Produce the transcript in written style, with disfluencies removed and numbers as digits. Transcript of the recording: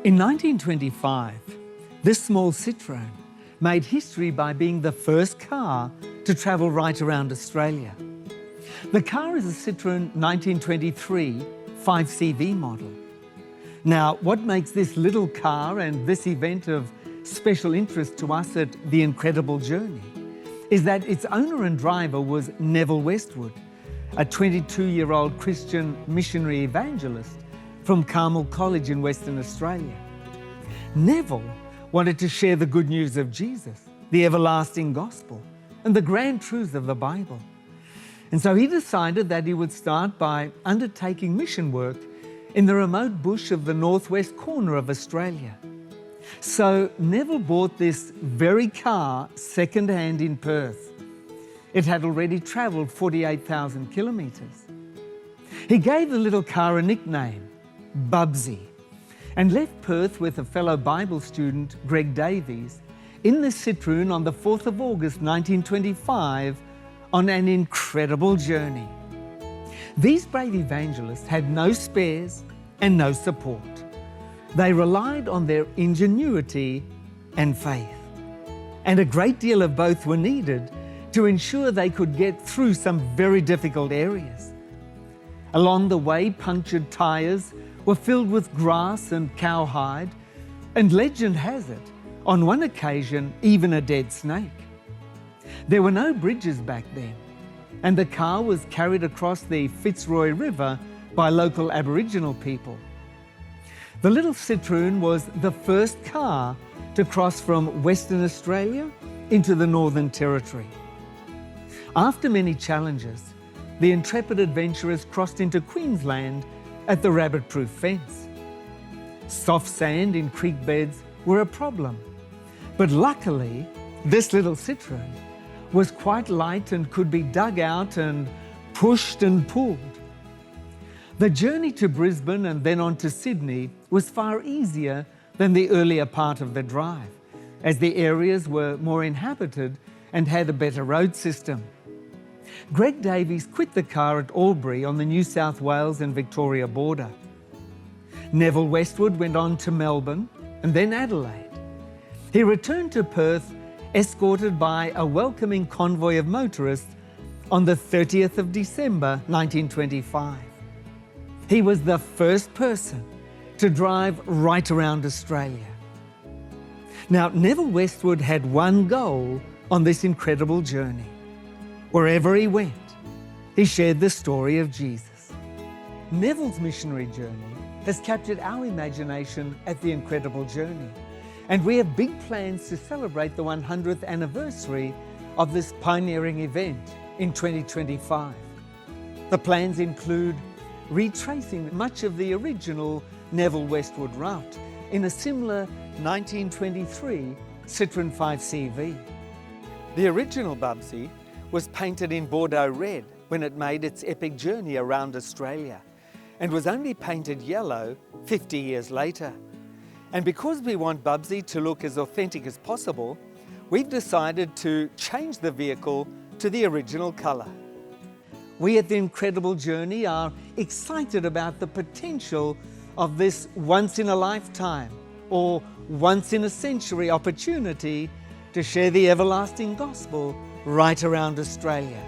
In 1925, this small Citroen made history by being the first car to travel right around Australia. The car is a Citroen 1923 5CV model. Now, what makes this little car and this event of special interest to us at The Incredible Journey is that its owner and driver was Nevill Westwood, a 22-year-old Christian missionary evangelist from Carmel College in Western Australia. Nevill wanted to share the good news of Jesus, the everlasting gospel, and the grand truths of the Bible. And so he decided that he would start by undertaking mission work in the remote bush of the northwest corner of Australia. So Nevill bought this very car second-hand in Perth. It had already travelled 48,000 kilometres. He gave the little car a nickname, Bubsie, and left Perth with a fellow Bible student, Davies, in the Citroen on the 4th of August 1925 on an incredible journey. These brave evangelists had no spares and no support. They relied on their ingenuity and faith. And a great deal of both were needed to ensure they could get through some very difficult areas. Along the way, punctured tyres were filled with grass and cowhide, and legend has it, on one occasion, even a dead snake. There were no bridges back then, and the car was carried across the Fitzroy River by local Aboriginal people. The little Citroen was the first car to cross from Western Australia into the Northern Territory. After many challenges, the intrepid adventurers crossed into Queensland at the rabbit-proof fence. Soft sand in creek beds were a problem, but luckily, this little Citroen was quite light and could be dug out and pushed and pulled. The journey to Brisbane and then on to Sydney was far easier than the earlier part of the drive, as the areas were more inhabited and had a better road system. Davies quit the car at Albury on the New South Wales and Victoria border. Nevill Westwood went on to Melbourne and then Adelaide. He returned to Perth escorted by a welcoming convoy of motorists on the 30th of December 1925. He was the first person to drive right around Australia. Now, Nevill Westwood had one goal on this incredible journey. Wherever he went, he shared the story of Jesus. Neville's missionary journey has captured our imagination at The Incredible Journey, and we have big plans to celebrate the 100th anniversary of this pioneering event in 2025. The plans include retracing much of the original Nevill Westwood route in a similar 1923 Citroen 5CV. The original Bubsie was painted in Bordeaux red when it made its epic journey around Australia, and was only painted yellow 50 years later. And because we want Bubsie to look as authentic as possible, we've decided to change the vehicle to the original colour. We at The Incredible Journey are excited about the potential of this once-in-a-lifetime or once-in-a-century opportunity to share the everlasting gospel right around Australia.